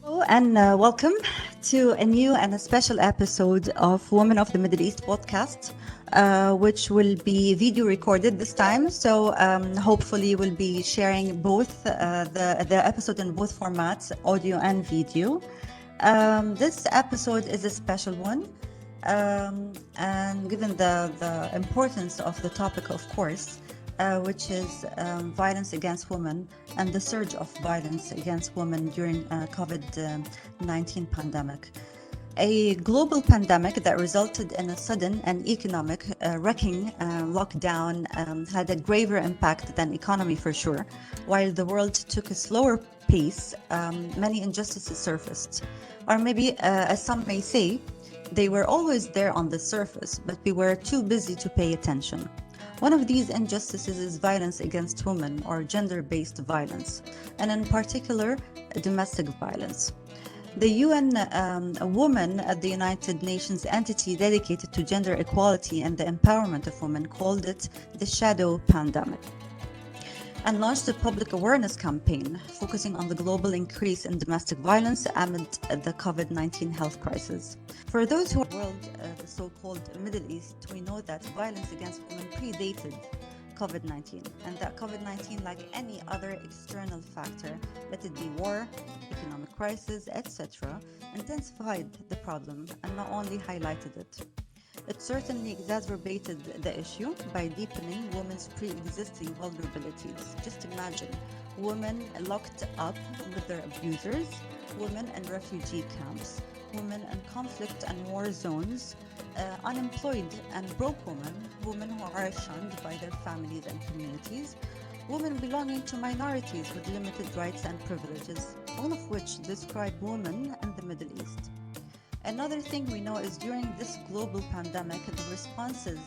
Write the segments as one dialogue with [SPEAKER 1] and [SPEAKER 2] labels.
[SPEAKER 1] Hello and welcome to a new and a special episode of Women of the Middle East podcast, which will be video recorded this time. So hopefully we'll be sharing both the episode in both formats, audio and video. This episode is a special one. And given the importance of the topic, of course, which is violence against women and the surge of violence against women during COVID-19 pandemic. A global pandemic that resulted in a sudden and economic wrecking lockdown had a graver impact than economy for sure. While the world took a slower pace, many injustices surfaced. Or maybe, as some may say, they were always there on the surface, but we were too busy to pay attention. One of these injustices is violence against women or gender-based violence, and in particular, domestic violence. The UN Women at the United Nations entity dedicated to gender equality and the empowerment of women called it the shadow pandemic, and launched a public awareness campaign focusing on the global increase in domestic violence amid the COVID-19 health crisis. For those who are in the world, the so-called Middle East, we know that violence against women predated COVID-19, and that COVID-19, like any other external factor, let it be war, economic crisis, etc., intensified the problem and not only highlighted it. It certainly exacerbated the issue by deepening women's pre-existing vulnerabilities. Just imagine women locked up with their abusers, women in refugee camps, women in conflict and war zones, unemployed and broke women, women who are shunned by their families and communities, women belonging to minorities with limited rights and privileges, all of which describe women in the Middle East. Another thing we know is during this global pandemic, the responses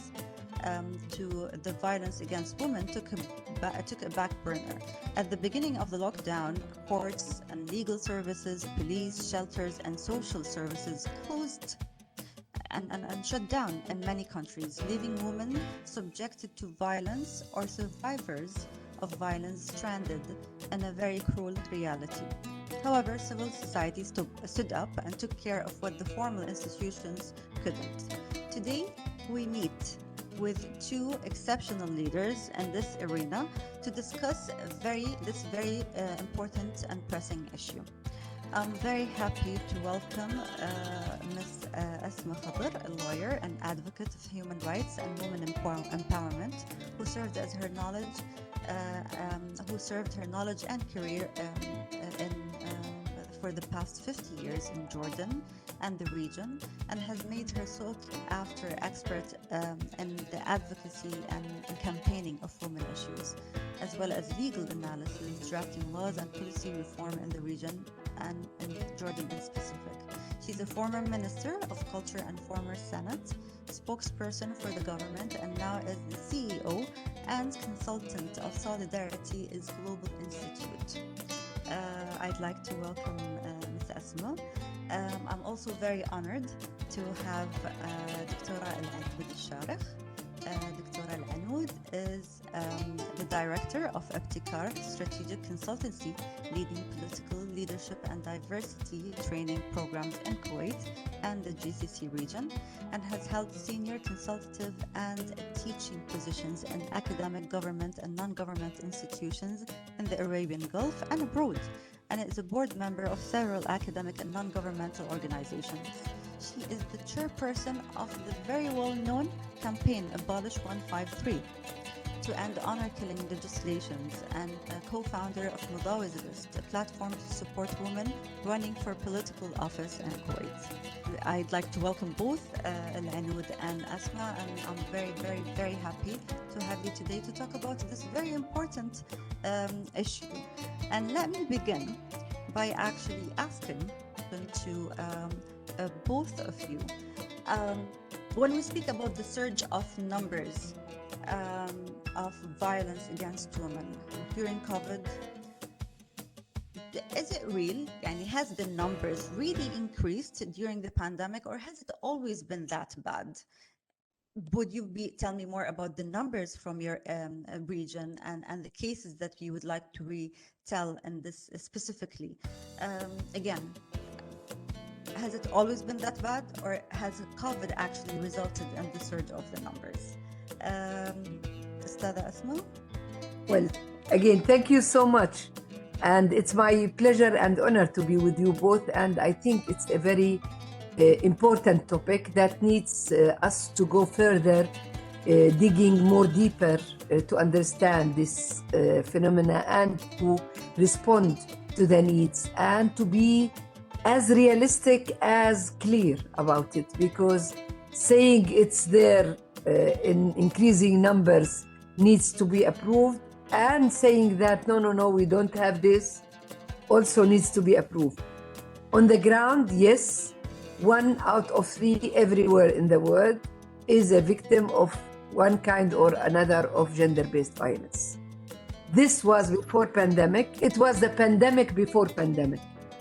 [SPEAKER 1] to the violence against women took a back burner. At the beginning of the lockdown, courts and legal services, police, shelters, and social services closed and shut down in many countries, leaving women subjected to violence or survivors of violence stranded in a very cruel reality. However, civil society stood up and took care of what the formal institutions couldn't. Today, we meet with two exceptional leaders in this arena to discuss this very important and pressing issue. I'm very happy to welcome Ms. Asma Khader, a lawyer and advocate of human rights and women empowerment, who served her knowledge and career for the past 50 years in Jordan and the region, and has made her sought-after expert in the advocacy and campaigning of women issues, as well as legal analysis, drafting laws and policy reform in the region and in Jordan in specific. She's a former Minister of Culture and former Senate, spokesperson for the government, and now is the CEO and consultant of Solidarity is Global Institute. I'd like to welcome Ms. Asma. I'm also very honored to have Dr. Al-Sharekh. Dr. Al-Anud is the director of Ibtkar, strategic consultancy, leading political leadership and diversity training programs in Kuwait and the GCC region, and has held senior consultative and teaching positions in academic, government, and non-government institutions in the Arabian Gulf and abroad, and is a board member of several academic and non-governmental organizations. She is the chairperson of the very well-known campaign Abolish 153 to end honor-killing legislations, and a co-founder of Mudhawi's List, a platform to support women running for political office in Kuwait. I'd like to welcome both Al-Anud and Asma, and I'm very, very, very happy to have you today to talk about this very important issue. And let me begin by actually asking to both of you. When we speak about the surge of numbers of violence against women during COVID, is it real? And has the numbers really increased during the pandemic, or has it always been that bad? would you tell me more about the numbers from your region and the cases that you would like to retell in this specifically? Again, has it always been that bad, or has COVID actually resulted in the surge of the numbers? Ustadha Asma?
[SPEAKER 2] Well, again, thank you so much. And it's my pleasure and honor to be with you both. And I think it's a very important topic that needs us to go further, digging more deeper to understand this phenomena and to respond to the needs and to be as realistic as clear about it, because saying it's there in increasing numbers needs to be approved, and saying that no, we don't have this also needs to be approved. On the ground, yes, 1 out of 3 everywhere in the world is a victim of one kind or another of gender-based violence. This was before pandemic. It was the pandemic before pandemic,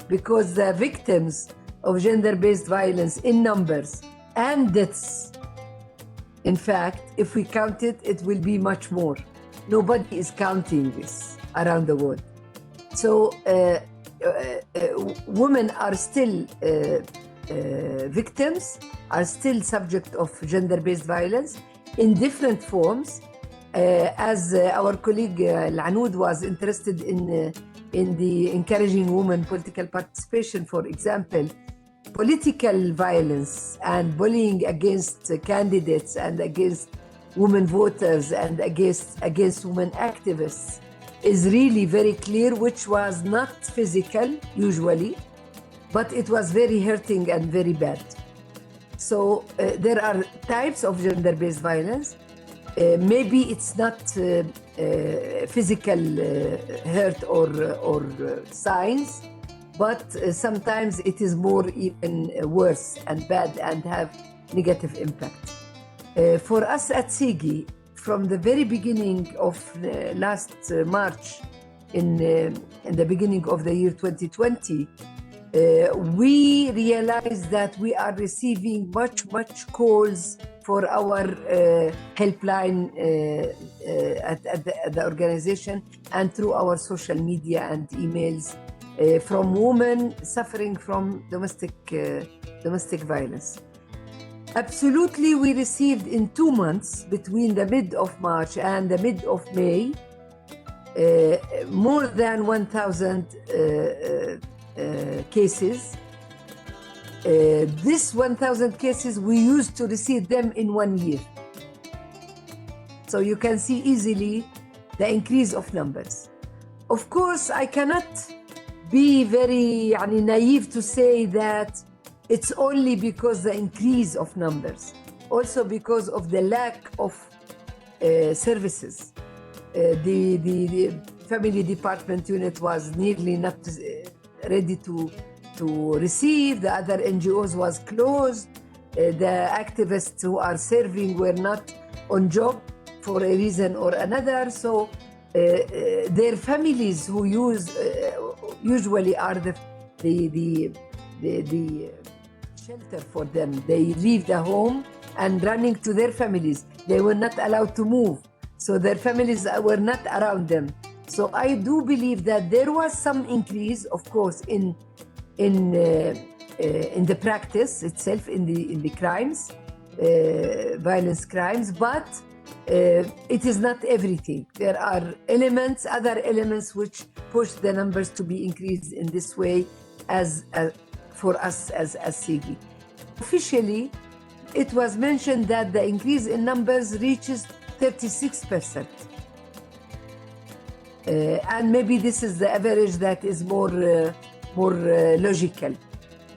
[SPEAKER 2] because the victims of gender-based violence in numbers and deaths, in fact, if we count it, it will be much more. Nobody is counting this around the world. So women are still victims, are still subject of gender-based violence in different forms. As our colleague Al-Anoud was interested in the encouraging women political participation, for example, political violence and bullying against candidates and against women voters and against women activists is really very clear, which was not physical usually, but it was very hurting and very bad. So there are types of gender-based violence. Maybe it's not physical hurt or signs, but sometimes it is more even worse and bad and have negative impact. For us at SIGI, from the very beginning of last March, in the beginning of the year 2020, we realized that we are receiving much calls for our helpline at the organization and through our social media and emails from women suffering from domestic violence. Absolutely, we received in 2 months, between the mid of March and the mid of May, more than 1,000 cases. This 1,000 cases, we used to receive them in 1 year. So you can see easily the increase of numbers. Of course, I cannot be very naive to say that it's only because the increase of numbers, also because of the lack of services. The family department unit was nearly not ready to receive. The other NGOs was closed. The activists who are serving were not on job for a reason or another. So their families who usually are the shelter for them. They leave the home and running to their families. They were not allowed to move, so their families were not around them. So I do believe that there was some increase, of course, in the practice itself, in the crimes, violence crimes, but it is not everything. There are other elements which push the numbers to be increased in this way for us as SIGI. Officially, it was mentioned that the increase in numbers reaches 36%. And maybe this is the average that is more logical,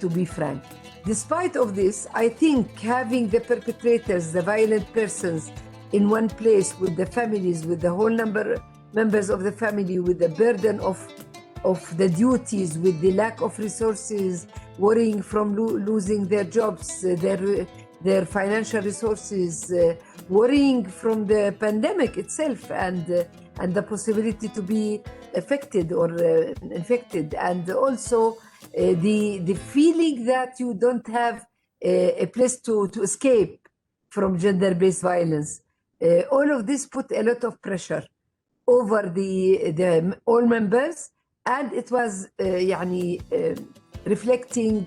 [SPEAKER 2] to be frank. Despite of this, I think having the perpetrators, the violent persons, in one place with the families, with the whole members of the family, with the burden of the duties, with the lack of resources, worrying from losing their jobs, their financial resources, worrying from the pandemic itself and the possibility to be affected or infected, and also the feeling that you don't have a place to escape from gender-based violence. All of this put a lot of pressure over the all members, and it was reflecting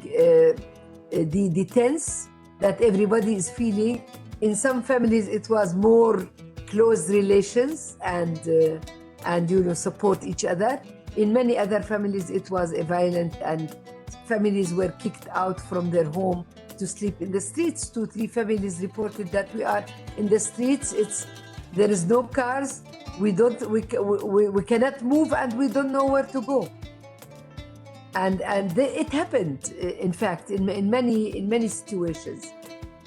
[SPEAKER 2] the tense that everybody is feeling. In some families, it was more close relations and support each other. In many other families, it was a violent, and families were kicked out from their home to sleep in the streets. 2-3 families reported that we are in the streets. There is no cars. We cannot move, and we don't know where to go. And it happened, in fact, in many situations.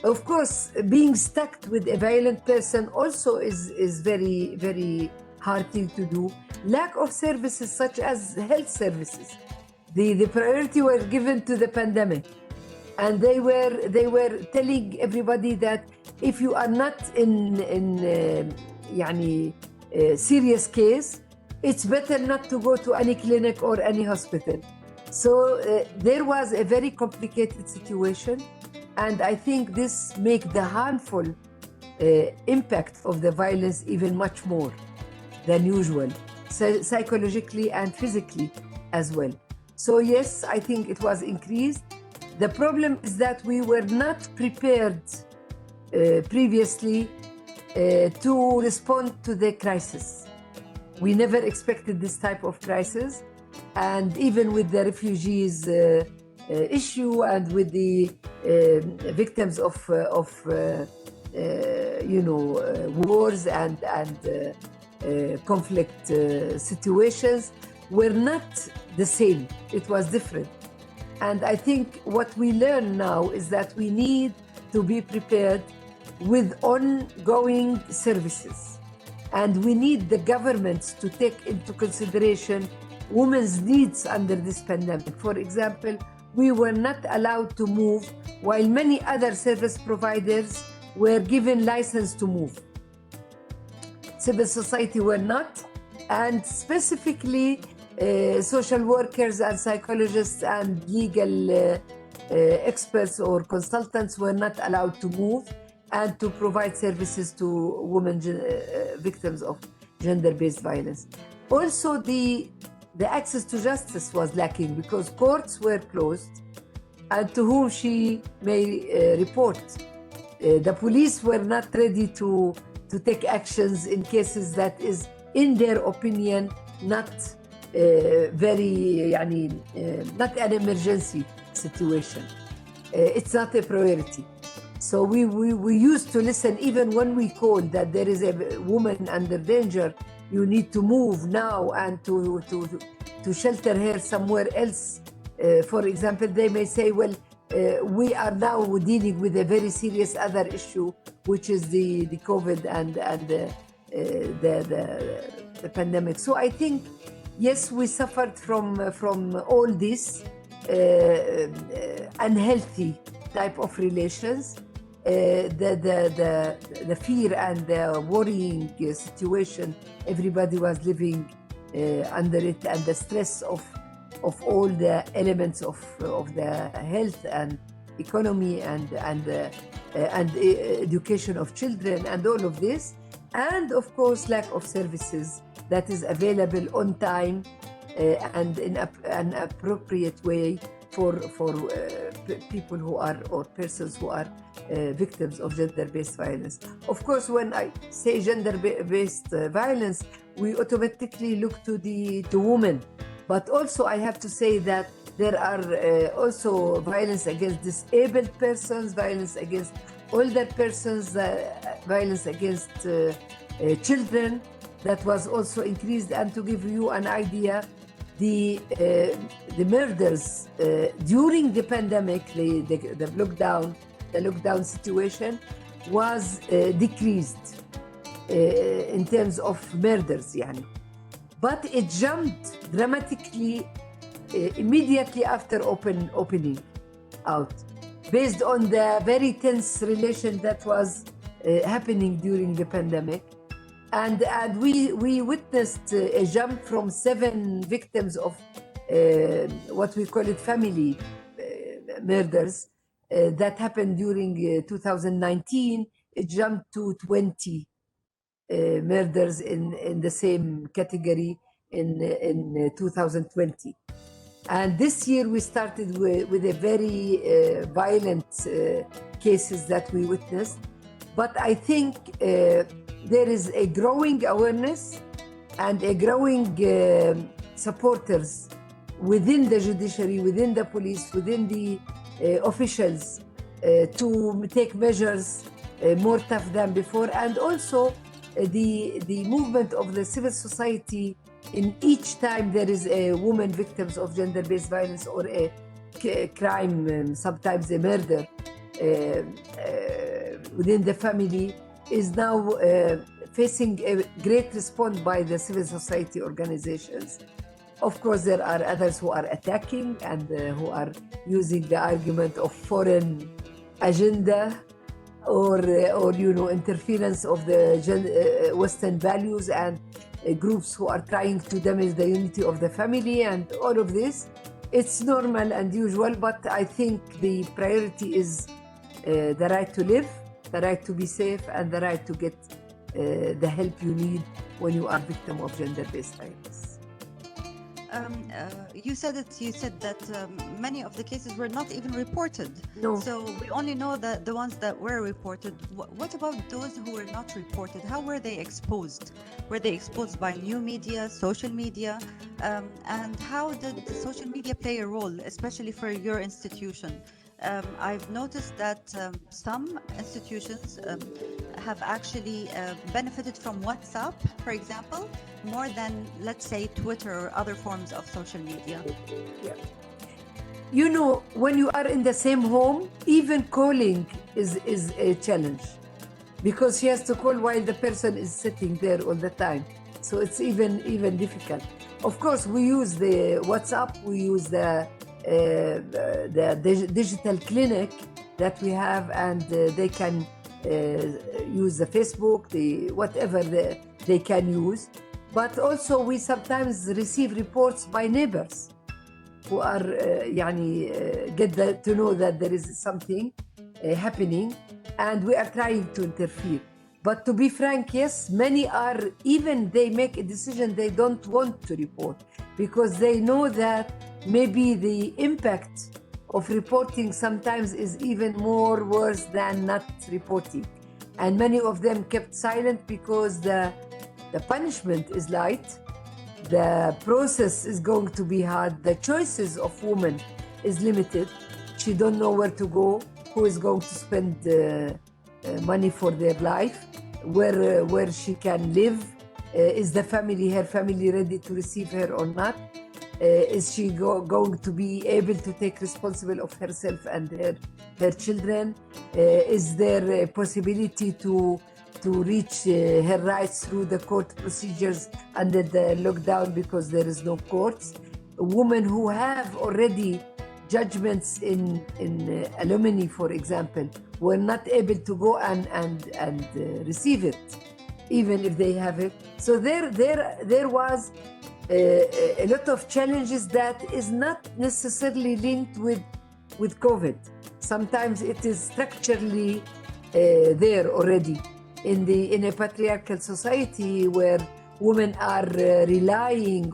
[SPEAKER 2] Of course, being stuck with a violent person also is very, very hard thing to do. Lack of services such as health services. The priority was given to the pandemic, and they were telling everybody that if you are not in serious case, it's better not to go to any clinic or any hospital. So there was a very complicated situation, and I think this makes the harmful impact of the violence even much more than usual, psychologically and physically as well. So yes, I think it was increased. The problem is that we were not prepared previously to respond to the crisis. We never expected this type of crisis, and even with the refugees issue and with the victims of wars and conflict situations were not the same. It was different. And I think what we learn now is that we need to be prepared with ongoing services. And we need the governments to take into consideration women's needs under this pandemic. For example, we were not allowed to move while many other service providers were given license to move. Civil society were not, and specifically social workers and psychologists and legal experts or consultants were not allowed to move and to provide services to women victims of gender-based violence. Also, the access to justice was lacking because courts were closed, and to whom she may report. The police were not ready to take actions in cases that is, in their opinion, not not an emergency situation. It's not a priority. So we used to listen even when we called that there is a woman under danger, you need to move now and to shelter her somewhere else. For example, they may say, well, we are now dealing with a very serious other issue, which is the COVID and the pandemic. So I think, yes, we suffered from all this unhealthy type of relations. The fear and the worrying situation everybody was living under it, and the stress of all the elements of the health and economy and education of children and all of this, and of course lack of services that is available on time and in an appropriate way for people who are, or persons who are victims of gender-based violence. Of course, when I say gender-based violence, we automatically look to women. But also I have to say that there are also violence against disabled persons, violence against older persons, violence against children that was also increased. And to give you an idea, the murders during the pandemic, the lockdown situation was decreased in terms of murders, but it jumped dramatically immediately after opening out, based on the very tense relation that was happening during the pandemic. And we witnessed a jump from 7 victims of what we call it family murders that happened during 2019 it jumped to 20 murders in the same category in 2020. And this year we started with a very violent cases that we witnessed. But I think there is a growing awareness and a growing supporters within the judiciary, within the police, within the officials to take measures more tough than before. And also the movement of the civil society in each time there is a woman victims of gender-based violence or a crime, sometimes a murder within the family, is now facing a great response by the civil society organizations. Of course, there are others who are attacking and who are using the argument of foreign agenda or interference of the Western values, and groups who are trying to damage the unity of the family, and all of this. It's normal and usual, but I think the priority is the right to live, the right to be safe, and the right to get the help you need when you are victim of gender-based violence.
[SPEAKER 1] You said that many of the cases were not even reported.
[SPEAKER 2] No.
[SPEAKER 1] So we only know that the ones that were reported. What about those who were not reported? How were they exposed? Were they exposed by new media, social media? And how did the social media play a role, especially for your institution? I've noticed that some institutions have actually benefited from WhatsApp, for example, more than, let's say, Twitter or other forms of social media.
[SPEAKER 2] Yeah. You know, when you are in the same home, even calling is a challenge, because she has to call while the person is sitting there all the time. So it's even difficult. Of course, we use the WhatsApp, we use the digital clinic that we have, and they can use the Facebook, whatever they can use. But also we sometimes receive reports by neighbors who are to know that there is something happening, and we are trying to interfere. But to be frank, yes, many are, even they make a decision they don't want to report, because they know that maybe the impact of reporting sometimes is even more worse than not reporting. And many of them kept silent because the punishment is light, the process is going to be hard, the choices of women is limited. She don't know where to go, who is going to spend money for their life, where she can live, is her family ready to receive her or not? Is she going to be able to take responsibility of herself and her children? Is there a possibility to reach her rights through the court procedures under the lockdown because there is no courts? Women who have already judgments in alimony, for example, were not able to go and receive it, even if they have it. So there was a lot of challenges that is not necessarily linked with COVID. Sometimes it is structurally there already in a patriarchal society where women are relying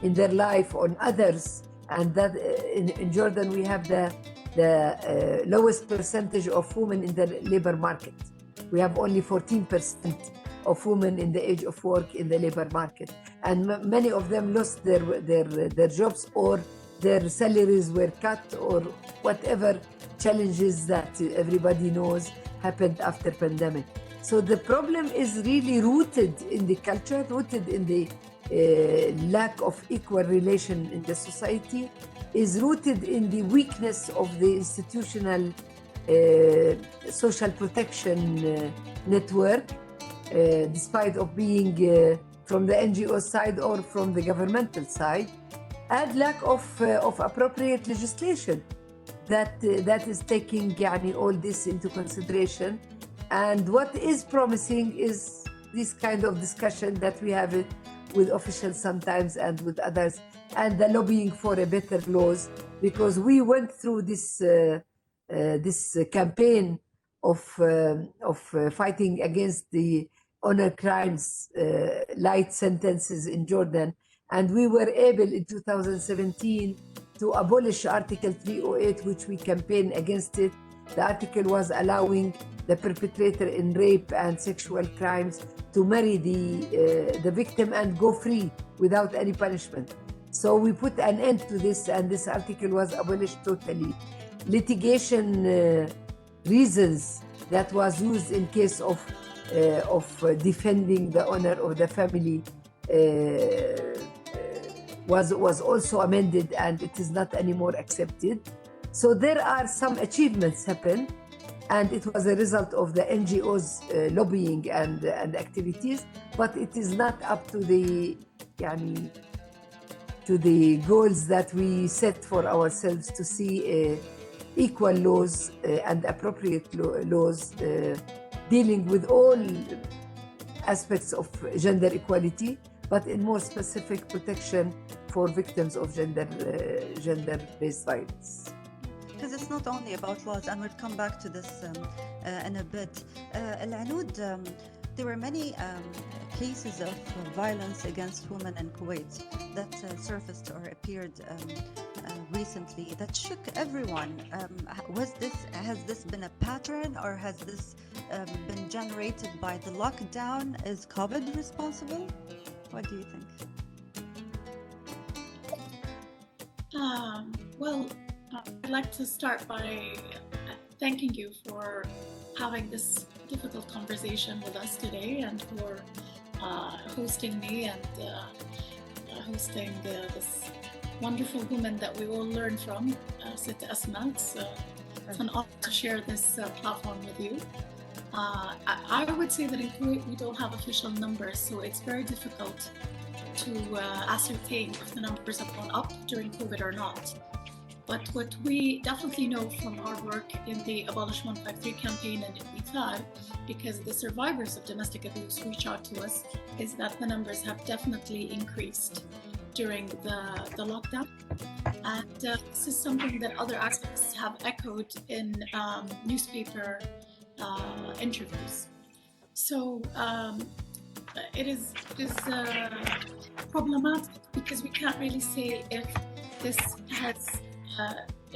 [SPEAKER 2] in their life on others, and that in Jordan we have the lowest percentage of women in the labor market. We have only 14% of women in the age of work in the labor market, and many of them lost their jobs, or their salaries were cut, or whatever challenges that everybody knows happened after pandemic. So the problem is really rooted in the culture, rooted in the lack of equal relation in the society, is rooted in the weakness of the institutional social protection network, despite of being from the NGO side or from the governmental side, and lack of appropriate legislation that is taking all this into consideration. And what is promising is this kind of discussion that we have it with officials sometimes and with others, and the lobbying for a better laws, because we went through this campaign fighting against the honor crimes, light sentences in Jordan. And we were able in 2017 to abolish Article 308, which we campaigned against it. The article was allowing the perpetrator in rape and sexual crimes to marry the victim and go free without any punishment. So we put an end to this, and this article was abolished totally. Litigation reasons that was used in case of defending the honor of the family was also amended, and it is not anymore accepted. So there are some achievements happen, and it was a result of the NGOs lobbying and activities, but it is not up to the goals that we set for ourselves to see equal laws and appropriate laws dealing with all aspects of gender equality, but in more specific protection for victims of gender-based violence.
[SPEAKER 1] Because it's not only about laws, and we'll come back to this in a bit. Al-Anud, there were many cases of violence against women in Kuwait that surfaced or appeared recently that shook everyone. Has this been a pattern, or has this been generated by the lockdown? Is COVID responsible? What do you think?
[SPEAKER 3] Well, I'd like to start by thanking you for having this difficult conversation with us today, and for hosting me and hosting this wonderful woman that we all learn from, Asma. It's an honor to share this platform with you. I would say that in Kuwait we don't have official numbers, so it's very difficult to ascertain if the numbers have gone up during COVID or not. But what we definitely know from our work in the Abolish 153 campaign and in Ibtkar, because the survivors of domestic abuse reach out to us, is that the numbers have definitely increased during the lockdown. And this is something that other activists have echoed in newspaper interviews. So it is problematic, because we can't really say if this has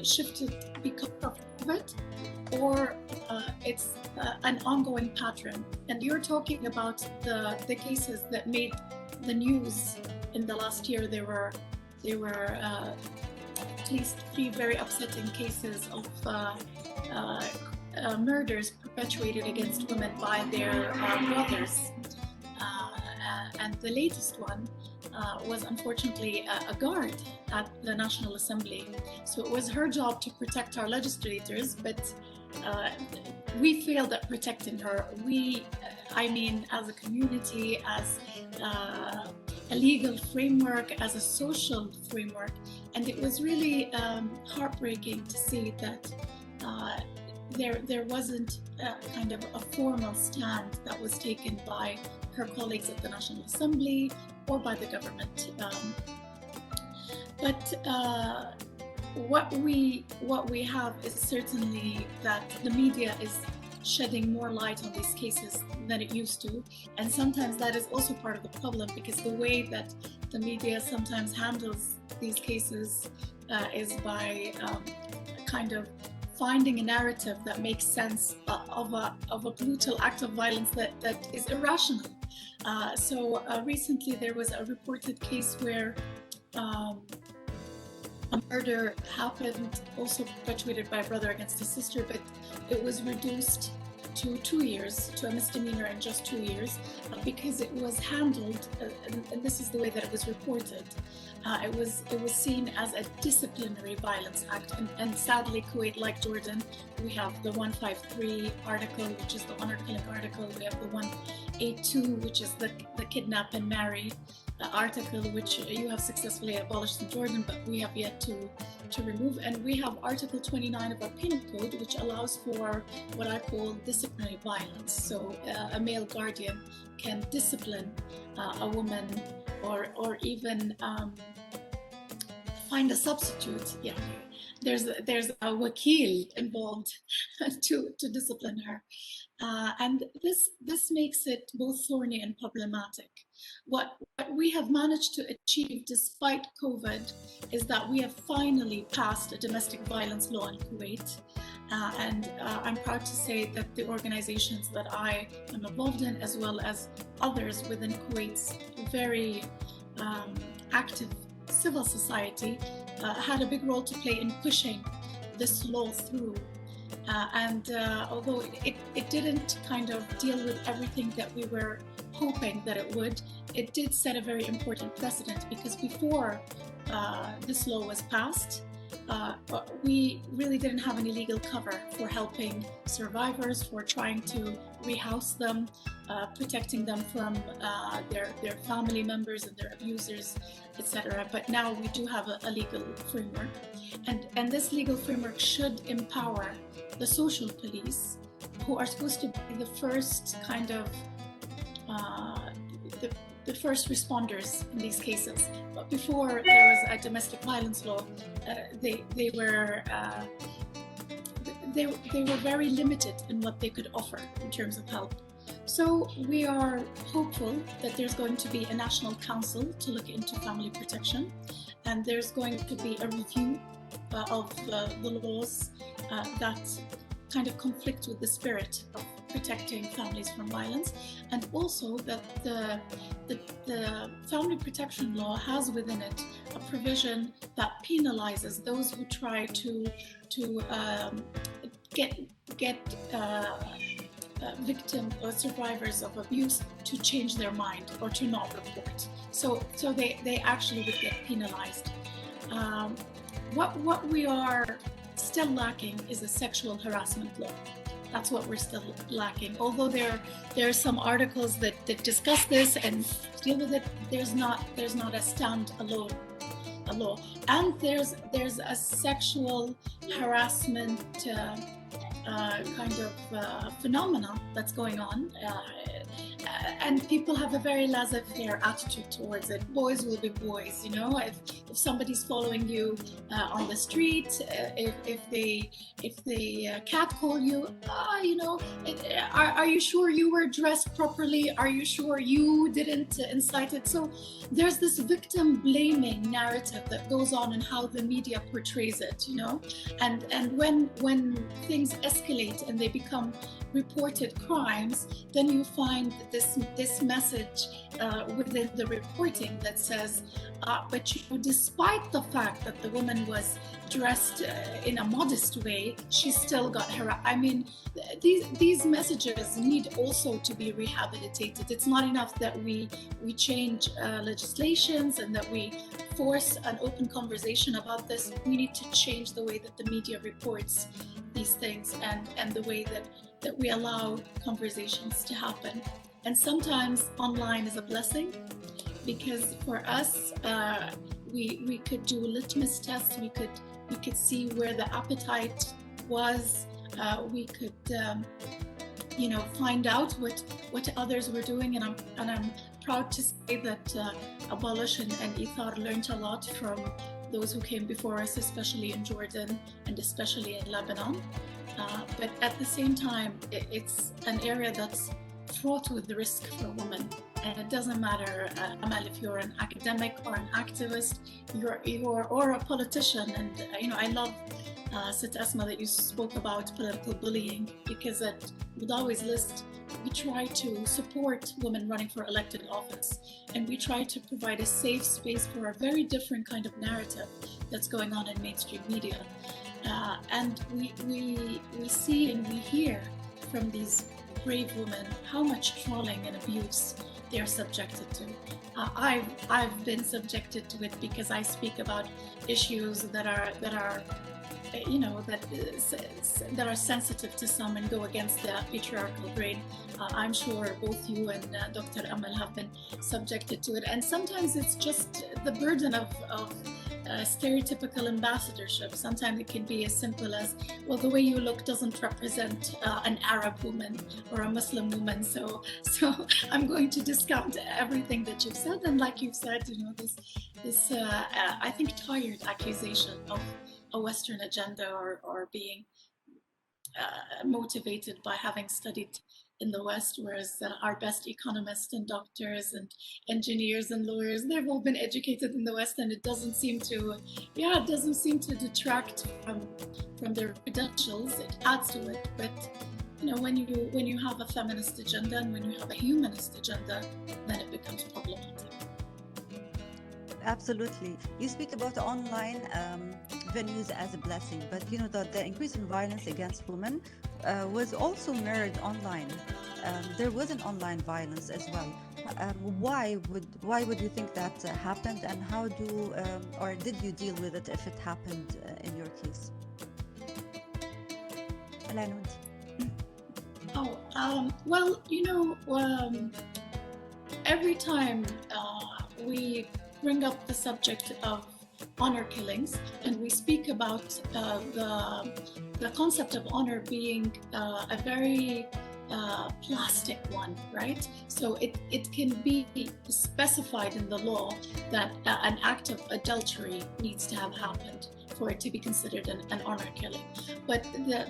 [SPEAKER 3] shifted because of COVID, or it's an ongoing pattern. And you're talking about the cases that made the news in the last year. There were at least 3 very upsetting cases of murders perpetuated against women by their brothers. And the latest one was unfortunately a guard at the National Assembly. So it was her job to protect our legislators, but we failed at protecting her. As a community, as a legal framework, as a social framework. And it was really heartbreaking to see that there wasn't kind of a formal stand that was taken by her colleagues at the National Assembly or by the government. But what we have is certainly that the media is shedding more light on these cases than it used to, and sometimes that is also part of the problem, because the way that the media sometimes handles these cases is by kind of finding a narrative that makes sense of a brutal act of violence that is irrational. So recently there was a reported case where a murder happened, also perpetuated by a brother against his sister, but it was reduced to 2 years, to a misdemeanor in just 2 years, because it was handled, and this is the way that it was reported. It was seen as a disciplinary violence act, and sadly, Kuwait, like Jordan, we have the 153 article, which is the honor killing article. We have the 182, which is the kidnap and marry article, which you have successfully abolished in Jordan, but we have yet to remove. And we have Article 29 of our penal code, which allows for what I call disciplinary violence. So a male guardian can discipline a woman, or even find a substitute, there's a wakil involved to discipline her, and this makes it both thorny and problematic. What we have managed to achieve despite COVID is that we have finally passed a domestic violence law in Kuwait. And I'm proud to say that the organizations that I am involved in, as well as others within Kuwait's very active civil society, had a big role to play in pushing this law through. Although it didn't kind of deal with everything that we were hoping that it would, it did set a very important precedent, because before this law was passed, we really didn't have any legal cover for helping survivors, for trying to rehouse them, protecting them from their family members and their abusers, etc. But now we do have a legal framework, and this legal framework should empower the social police, who are supposed to be the first kind of the first responders in these cases. But before there was a domestic violence law, they were very limited in what they could offer in terms of help. So we are hopeful that there's going to be a national council to look into family protection, and there's going to be a review of the laws that kind of conflict with the spirit of protecting families from violence, and also that the family protection law has within it a provision that penalizes those who try to get victim or survivors of abuse to change their mind or to not report. So they actually would get penalized. What we are still lacking is a sexual harassment law. That's what we're still lacking. Although there are some articles that discuss this and deal with it, there's not a standalone law. And there's a sexual harassment kind of phenomena that's going on, and people have a very laissez-faire attitude towards it. Boys will be boys, you know. If somebody's following you on the street, if they catcall you, you know, are you sure you were dressed properly? Are you sure you didn't incite it? So there's this victim blaming narrative that goes on in how the media portrays it, you know. And when things escalate and they become reported crimes, then you find this message within the reporting that says, but you know, despite the fact that the woman was dressed in a modest way, she still got harassed. I mean, these messages need also to be rehabilitated. It's not enough that we change legislations and that we force an open conversation about this. We need to change the way that the media reports these things and the way that we allow conversations to happen. And sometimes online is a blessing, because for us, we could do litmus tests. We could see where the appetite was. We could you know, find out what others were doing, and I'm proud to say that Abolish and Ibtkar learned a lot from those who came before us, especially in Jordan and especially in Lebanon. But at the same time, it's an area that's fraught with the risk for women. And it doesn't matter, Amal, if you're an academic or an activist, or a politician. And you know, I love, Sit Asma, that you spoke about political bullying, because at Mudhawi's list, we try to support women running for elected office, and we try to provide a safe space for a very different kind of narrative that's going on in mainstream media. And we see and we hear from these brave women how much trolling and abuse they are subjected to. I've been subjected to it because I speak about issues that are you know, that are sensitive to some and go against the patriarchal brain. I'm sure both you and Dr. Amal have been subjected to it, and sometimes it's just the burden of stereotypical ambassadorship. Sometimes it can be as simple as, well, the way you look doesn't represent an Arab woman or a Muslim woman, so I'm going to discount everything that you've said. And like you've said, you know, this I think tired accusation a Western agenda or being motivated by having studied in the West, whereas our best economists and doctors and engineers and lawyers, they've all been educated in the West, and it doesn't seem to, it doesn't seem to detract from their credentials. It adds to it, but when you have a feminist agenda and when you have a humanist agenda, then it becomes problematic.
[SPEAKER 1] Absolutely. You speak about online venues as a blessing, but the increase in violence against women was also mirrored online. There was an online violence as well. Why would you think that happened, and how or did you deal with it if it happened in your case?
[SPEAKER 3] Well, every time we bring up the subject of honor killings and we speak about the concept of honor being a very plastic one, right? So it can be specified in the law that an act of adultery needs to have happened for it to be considered an honor killing. But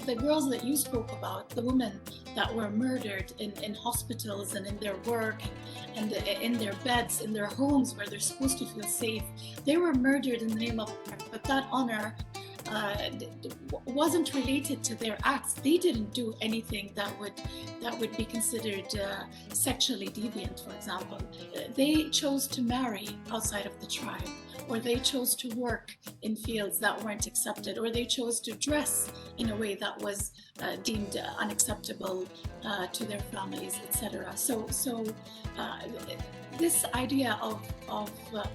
[SPEAKER 3] the girls that you spoke about, the women that were murdered in hospitals and in their work and in their beds, in their homes where they're supposed to feel safe, they were murdered in the name of honor. But that honor wasn't related to their acts. They didn't do anything that would be considered sexually deviant, for example. They chose to marry outside of the tribe, or they chose to work in fields that weren't accepted, or they chose to dress in a way that was deemed unacceptable to their families, etc. So this idea of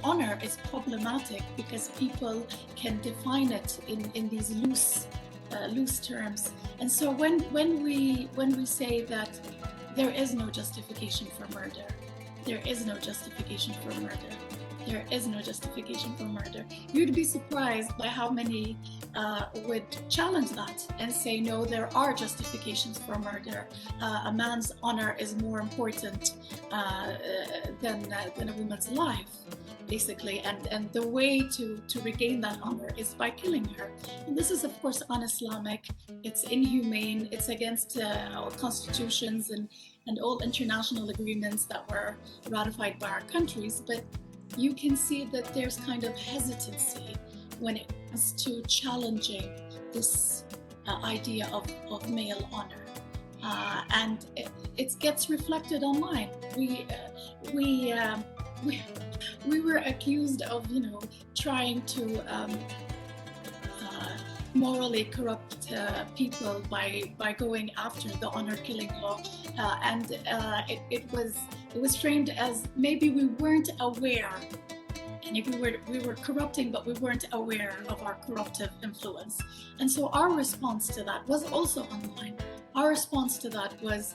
[SPEAKER 3] honor is problematic because people can define it in these loose terms. And so when we say that there is no justification for murder, there is no justification for murder, there is no justification for murder, you'd be surprised by how many would challenge that and say, no, there are justifications for murder. A man's honor is more important than a woman's life, basically. And the way to regain that honor is by killing her. And this is, of course, un-Islamic. It's inhumane. It's against our constitutions and all international agreements that were ratified by our countries. But you can see that there's kind of hesitancy when it comes to challenging this idea of male honor, and it gets reflected online. We were accused of trying to morally corrupt people by going after the honor killing law, and it was framed as maybe we weren't aware, and if we were corrupting, but we weren't aware of our corruptive influence. And so our response to that was also online. Our response to that was,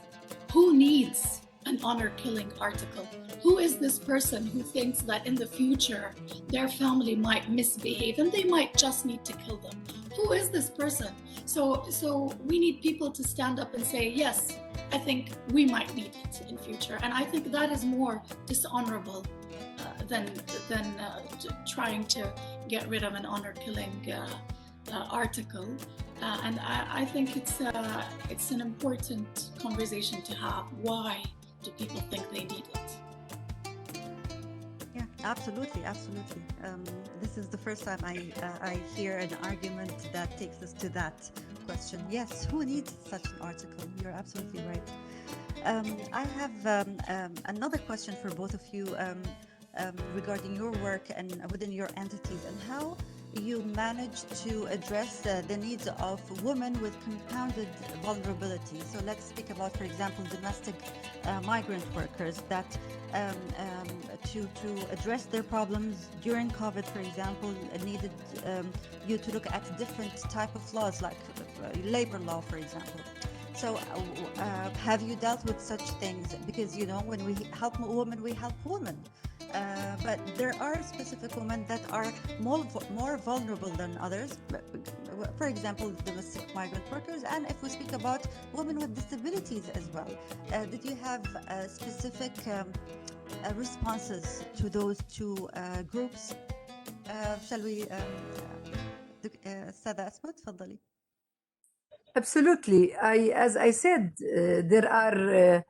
[SPEAKER 3] who needs an honor killing article? Who is this person who thinks that in the future their family might misbehave and they might just need to kill them? Who is this person? So we need people to stand up and say, yes, I think we might need it in future. And I think that is more dishonorable than trying to get rid of an honor killing article. And I think it's an important conversation to have. Why do people think they need it?
[SPEAKER 1] Yeah, absolutely. This is the first time I hear an argument that takes us to that question. Yes, who needs such an article? You're absolutely right. I have another question for both of you regarding your work and within your entities, and how you manage to address the needs of women with compounded vulnerability. So let's speak about, for example, domestic migrant workers that to address their problems during COVID, for example, needed you to look at different type of laws, like labor law, for example. So have you dealt with such things? Because, when we help women, we help women. But there are specific women that are more vulnerable than others. For example, domestic migrant workers. And if we speak about women with disabilities as well, did you have specific responses to those two groups? Shall we أستاذة أسماء تفضلي.
[SPEAKER 2] Absolutely. As I said, there are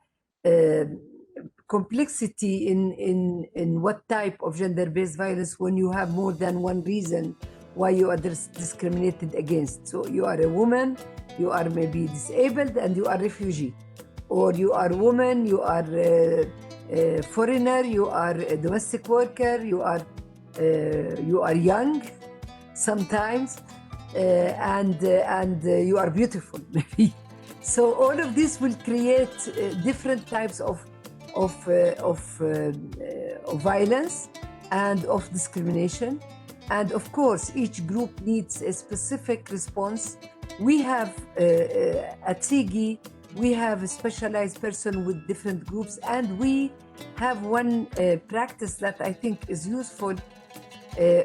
[SPEAKER 2] complexity in what type of gender-based violence when you have more than one reason why you are discriminated against. So you are a woman, you are maybe disabled, and you are refugee, or you are woman, you are a foreigner, you are a domestic worker, you are young sometimes, and you are beautiful maybe. So all of this will create different types of violence and of discrimination. And of course, each group needs a specific response. We have at SIGI, we have a specialized person with different groups, and we have one practice that I think is useful.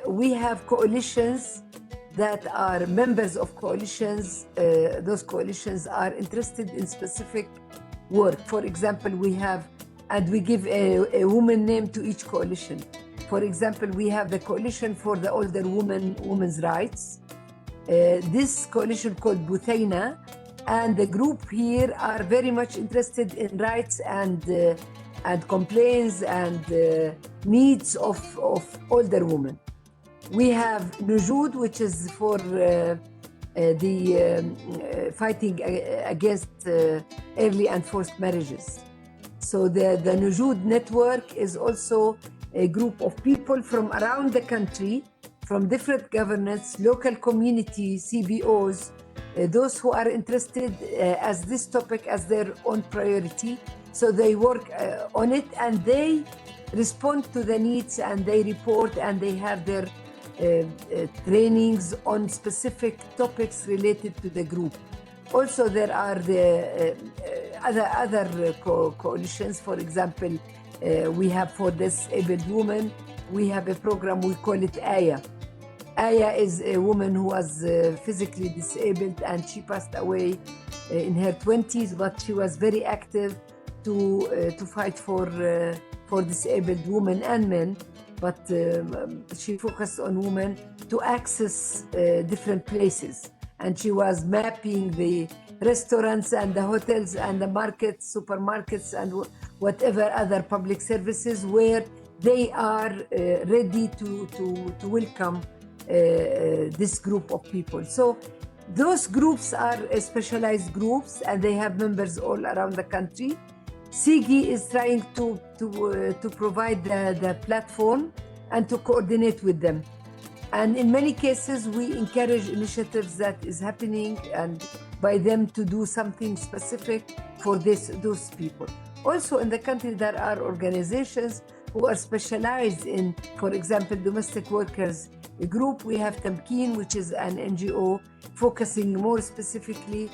[SPEAKER 2] We have coalitions that are members of coalitions. Those coalitions are interested in specific work. For example, we have, and we give a woman name to each coalition. For example, we have the Coalition for the Older Women's Rights. This coalition called Buthaina, and the group here are very much interested in rights and complaints and needs of older women. We have Nujud, which is for fighting against early and forced marriages. So the Nujud network is also a group of people from around the country, from different governments, local community, CBOs, those who are interested as this topic as their own priority. So they work on it, and they respond to the needs, and they report, and they have their trainings on specific topics related to the group. Also, there are the other coalitions. For example, we have for disabled women, we have a program, we call it Aya. Aya is a woman who was physically disabled, and she passed away in her 20s, but she was very active to fight for disabled women and men. But she focused on women to access different places. And she was mapping the restaurants and the hotels and the markets, supermarkets, and whatever other public services where they are ready to welcome this group of people. So those groups are specialized groups, and they have members all around the country. SIGI is trying to provide the platform and to coordinate with them. And in many cases, we encourage initiatives that is happening and by them to do something specific for those people. Also in the country, there are organizations who are specialized in, for example, domestic workers group. We have Tamkeen, which is an NGO focusing more specifically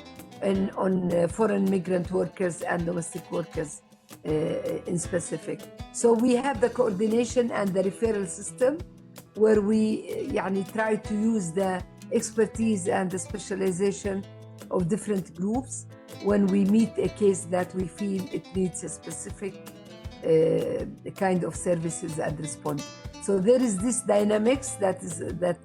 [SPEAKER 2] on foreign migrant workers and domestic workers in specific. So we have the coordination and the referral system where we try to use the expertise and the specialization of different groups when we meet a case that we feel it needs a specific kind of services and response. So there is this dynamics that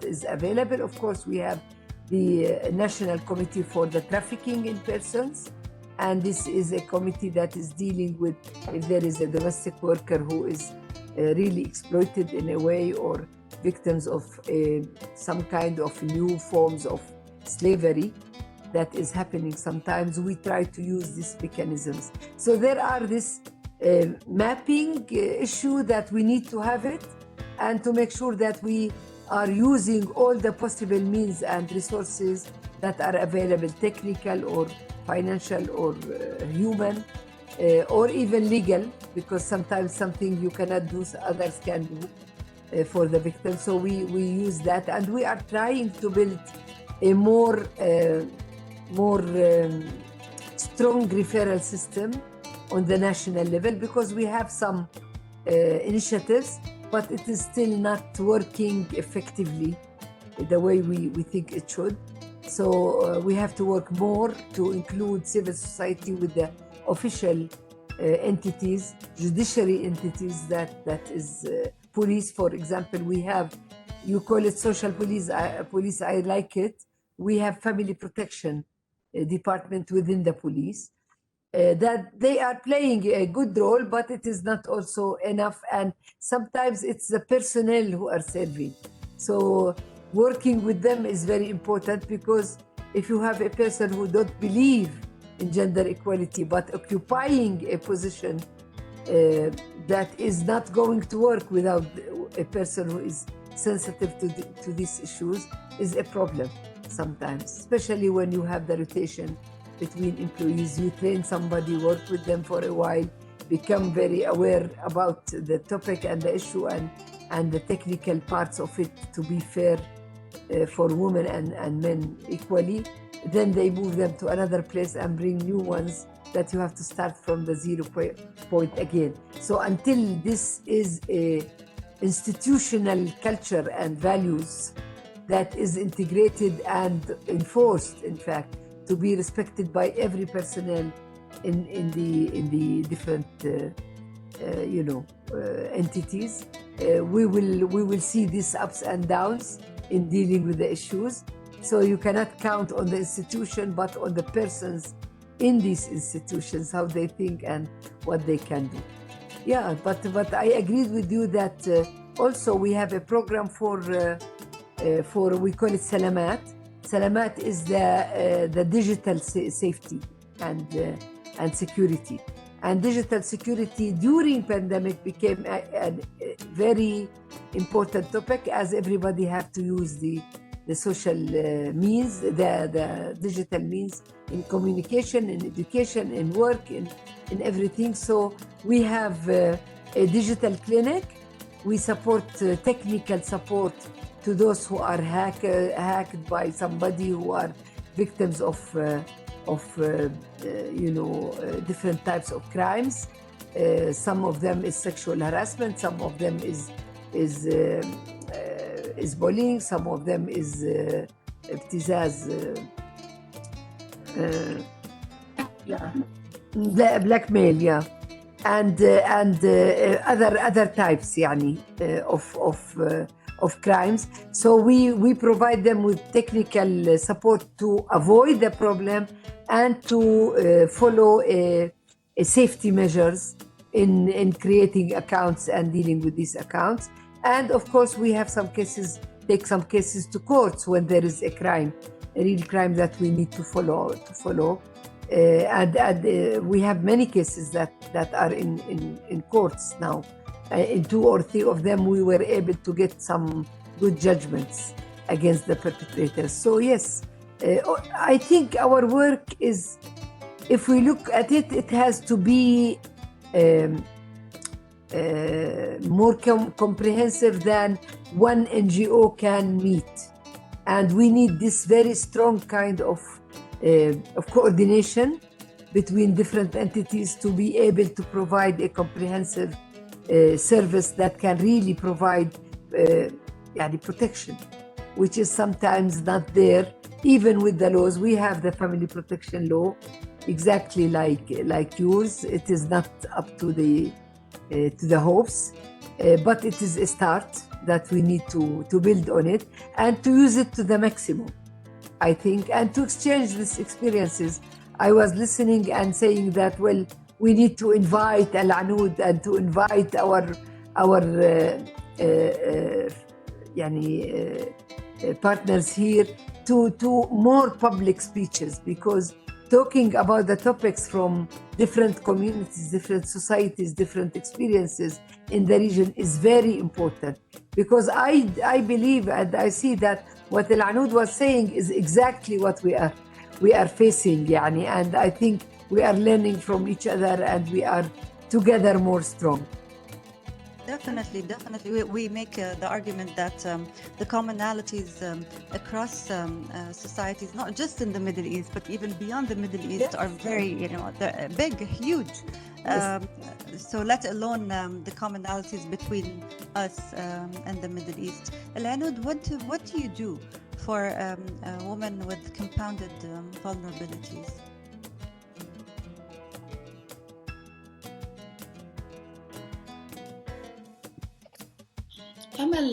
[SPEAKER 2] is available. Of course, we have the National Committee for the Trafficking in Persons, and this is a committee that is dealing with if there is a domestic worker who is really exploited in a way or victims of some kind of new forms of slavery that is happening. Sometimes we try to use these mechanisms. So there are this mapping issue that we need to have it, and to make sure that we are using all the possible means and resources that are available, technical or financial or human, or even legal, because sometimes something you cannot do, others can do for the victim. So we use that, and we are trying to build a more strong referral system on the national level, because we have some initiatives, but it is still not working effectively the way we think it should. So we have to work more to include civil society with the official entities, judiciary entities, that is police, for example. We have you call it social police. Police, I like it. We have family protection department within the police. That they are playing a good role, but it is not also enough. And sometimes it's the personnel who are serving. So working with them is very important, because if you have a person who don't believe in gender equality, but occupying a position that is not going to work without a person who is sensitive to these issues, is a problem sometimes, especially when you have the rotation between employees. You train somebody, work with them for a while, become very aware about the topic and the issue and the technical parts of it to be fair for women and men equally. Then they move them to another place and bring new ones that you have to start from the zero point again. So until this is a institutional culture and values that is integrated and enforced, in fact, to be respected by every personnel in the different entities, we will see these ups and downs in dealing with the issues. So you cannot count on the institution, but on the persons in these institutions, how they think and what they can do. Yeah, but I agreed with you that also we have a program for we call it Salamat. Salamat is the digital safety and security. And digital security during pandemic became a very important topic, as everybody have to use the social means, the digital means in communication, in education, in work, in everything. So we have a digital clinic. We support technical support to those who are hacked by somebody, who are victims of different types of crimes. Some of them is sexual harassment. Some of them is bullying. Some of them is ibtizaz, blackmail, yeah, and other types, يعني, of crimes. So we provide them with technical support to avoid the problem and to follow safety measures in creating accounts and dealing with these accounts. And of course, we have take some cases to courts when there is a crime, a real crime that we need to follow. And we have many cases that are in courts now. In 2 or 3 of them, we were able to get some good judgments against the perpetrators. So yes, I think our work is, if we look at it, it has to be more comprehensive than one NGO can meet. And we need this very strong kind of coordination between different entities to be able to provide a comprehensive service that can really provide protection, which is sometimes not there. Even with the laws, we have the family protection law, exactly like yours. It is not up to the hopes, but it is a start that we need to build on it and to use it to the maximum, I think, and to exchange these experiences. I was listening and saying that, well, we need to invite Al-Anud and to invite our partners here to more public speeches, because talking about the topics from different communities, different societies, different experiences in the region is very important. Because I believe and I see that what Al-Anud was saying is exactly what we are facing, and I think we are learning from each other and we are together more strong.
[SPEAKER 1] Definitely. We make the argument that the commonalities across societies, not just in the Middle East, but even beyond the Middle East, are very, they're big, huge.
[SPEAKER 2] Yes.
[SPEAKER 1] So let alone the commonalities between us and the Middle East. Al-Anud, what do you do for a woman with compounded vulnerabilities?
[SPEAKER 3] Amal,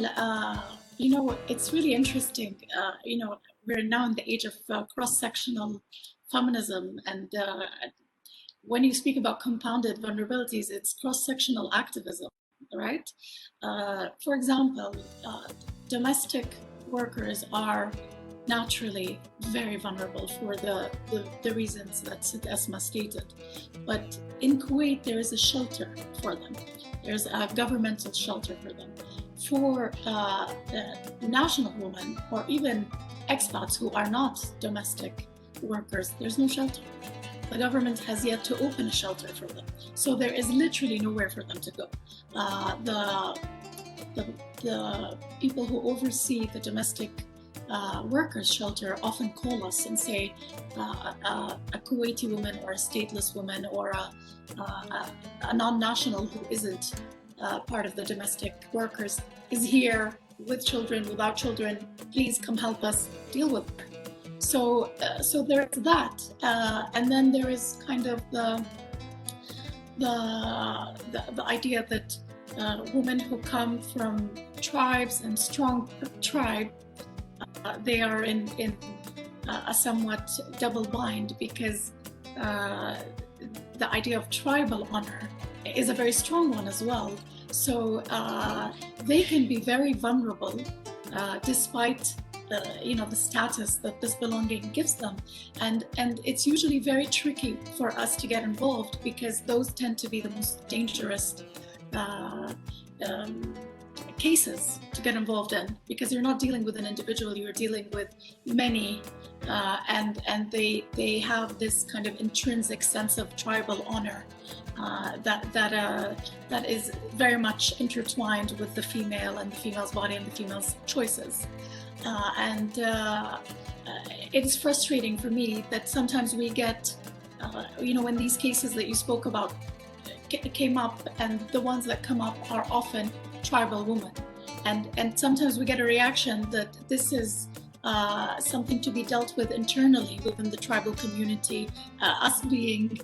[SPEAKER 3] It's really interesting. We're now in the age of cross-sectional feminism, and when you speak about compounded vulnerabilities, it's cross-sectional activism, right? For example, domestic workers are naturally very vulnerable for the reasons that Asma stated. But in Kuwait, there is a shelter for them. There's a governmental shelter for them. For national women or even expats who are not domestic workers, there's no shelter. The government has yet to open a shelter for them. So there is literally nowhere for them to go. The people who oversee the domestic workers shelter often call us and say a Kuwaiti woman or a stateless woman or a non-national who isn't part of the domestic workers is here with children, without children, please come help us deal with her. So there's that, and then there is kind of the idea that women who come from tribes and strong tribe, they are in a somewhat double bind, because the idea of tribal honor is a very strong one as well. So they can be very vulnerable despite the status that this belonging gives them, and it's usually very tricky for us to get involved, because those tend to be the most dangerous cases to get involved in, because you're not dealing with an individual, you're dealing with many, and they have this kind of intrinsic sense of tribal honor that is very much intertwined with the female and the female's body and the female's choices. It is frustrating for me that sometimes we get, when these cases that you spoke about came up, and the ones that come up are often tribal women, and sometimes we get a reaction that this is something to be dealt with internally within the tribal community. Us being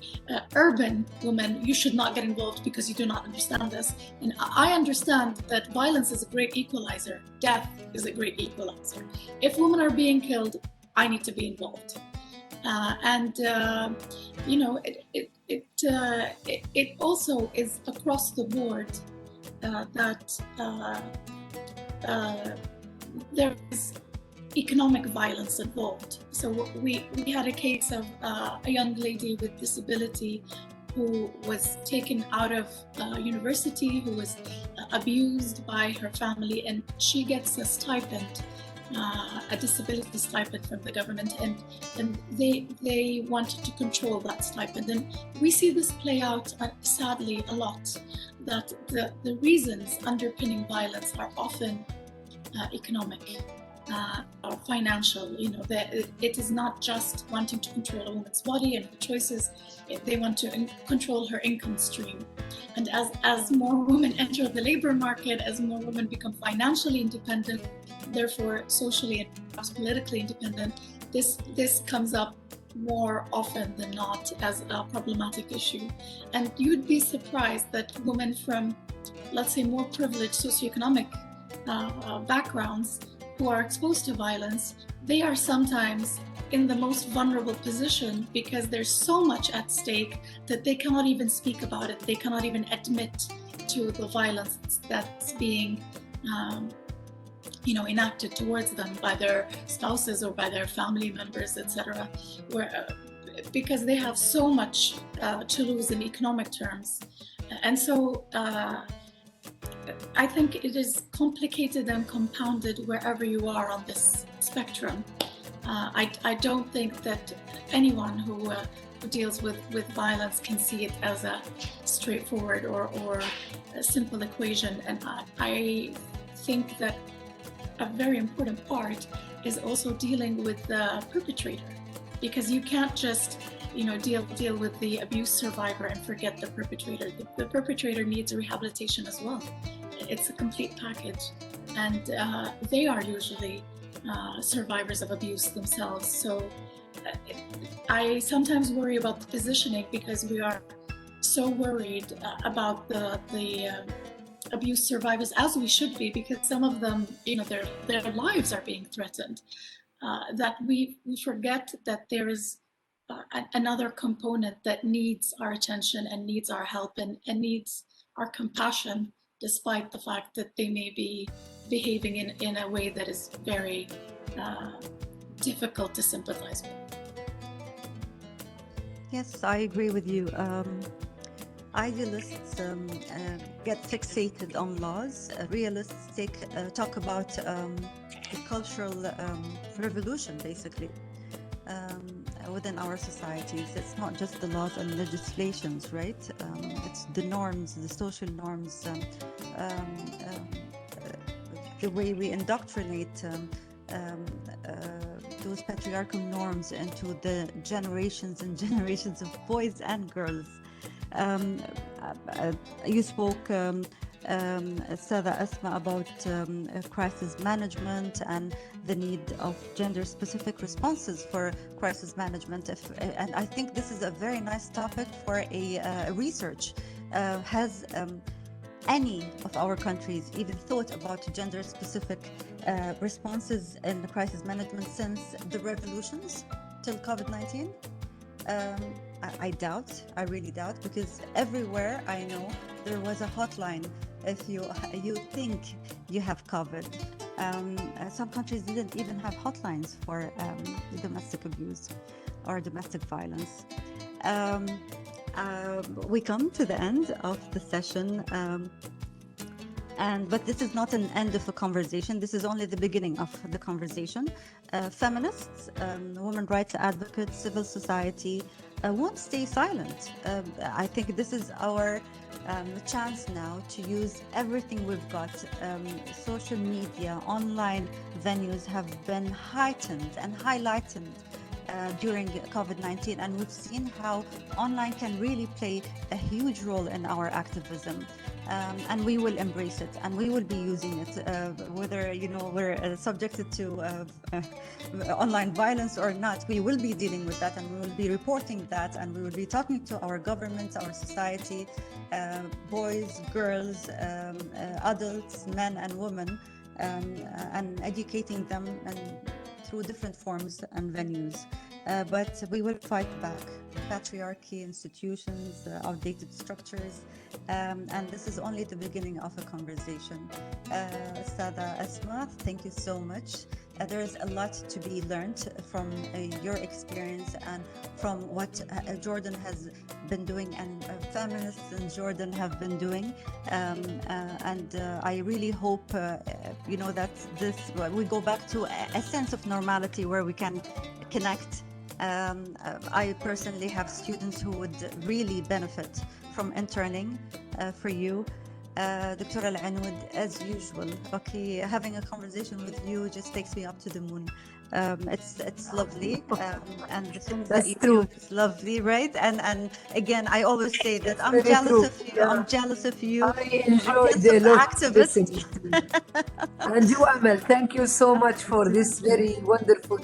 [SPEAKER 3] urban women, you should not get involved because you do not understand this. And I understand that violence is a great equalizer. Death is a great equalizer. If women are being killed, I need to be involved. It also is across the board that there is economic violence involved. So we had a case of a young lady with disability who was taken out of university, who was abused by her family, and she gets a stipend, a disability stipend from the government, and they wanted to control that stipend. And we see this play out sadly a lot, that the reasons underpinning violence are often economic. Or financial, it is not just wanting to control a woman's body and her choices, they want to control her income stream. And as more women enter the labor market, as more women become financially independent, therefore socially and perhaps politically independent, this comes up more often than not as a problematic issue. And you'd be surprised that women from, let's say, more privileged socioeconomic backgrounds who are exposed to violence, they are sometimes in the most vulnerable position, because there's so much at stake that they cannot even speak about it. They cannot even admit to the violence that's being enacted towards them by their spouses or by their family members, etc. Because they have so much to lose in economic terms. And so I think it is complicated and compounded wherever you are on this spectrum. I don't think that anyone who deals with violence can see it as a straightforward or a simple equation. And I think that a very important part is also dealing with the perpetrator, because you can't just deal with the abuse survivor and forget the perpetrator. The perpetrator needs rehabilitation as well. It's a complete package, and they are usually survivors of abuse themselves. So I sometimes worry about the positioning, because we are so worried about the abuse survivors, as we should be, because some of them, their lives are being threatened. That we forget that there is another component that needs our attention and needs our help and needs our compassion, despite the fact that they may be behaving in a way that is very difficult to sympathize with.
[SPEAKER 1] Yes, I agree with you. Idealists get fixated on laws. Realists talk about the cultural revolution, basically, within our societies. It's not just the laws and legislations, right? It's the norms, the social norms, the way we indoctrinate those patriarchal norms into the generations and generations of boys and girls. You spoke, Sada Asma, about crisis management and the need of gender-specific responses for crisis management. And I think this is a very nice topic for a research. Has any of our countries even thought about gender-specific responses in crisis management since the revolutions till COVID-19? I doubt, I really doubt, because everywhere I know there was a hotline if you think you have COVID. Some countries didn't even have hotlines for domestic abuse or domestic violence. We come to the end of the session, but this is not an end of a conversation. This is only the beginning of the conversation. Feminists, women rights advocates, civil society won't stay silent. I think this is our chance now to use everything we've got. Social media, online venues have been heightened and highlighted during COVID-19, and we've seen how online can really play a huge role in our activism. And we will embrace it, and we will be using it, whether we're subjected to online violence or not. We will be dealing with that, and we will be reporting that, and we will be talking to our governments, our society, boys, girls, adults, men and women, and educating them and through different forms and venues. But we will fight back patriarchy, institutions, outdated structures, and this is only the beginning of a conversation. Sada Asma, thank you so much. There is a lot to be learned from your experience and from what Jordan has been doing and feminists in Jordan have been doing. And I really hope, that we go back to a sense of normality where we can connect. I personally have students who would really benefit from interning for you. Dr. Al-Anoud, as usual, having a conversation with you just takes me up to the moon. It's lovely, and the things that you do is lovely, right? And again, I always say that I'm jealous of you. Yeah. I'm jealous of you.
[SPEAKER 2] I enjoyed the activist. And you, Amal, thank you so much for this very wonderful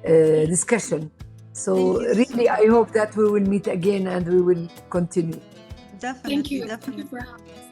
[SPEAKER 2] discussion. So really, I hope that we will meet again and we will continue.
[SPEAKER 1] Definitely.
[SPEAKER 3] Thank you.
[SPEAKER 1] Definitely.
[SPEAKER 3] Thank you for having us.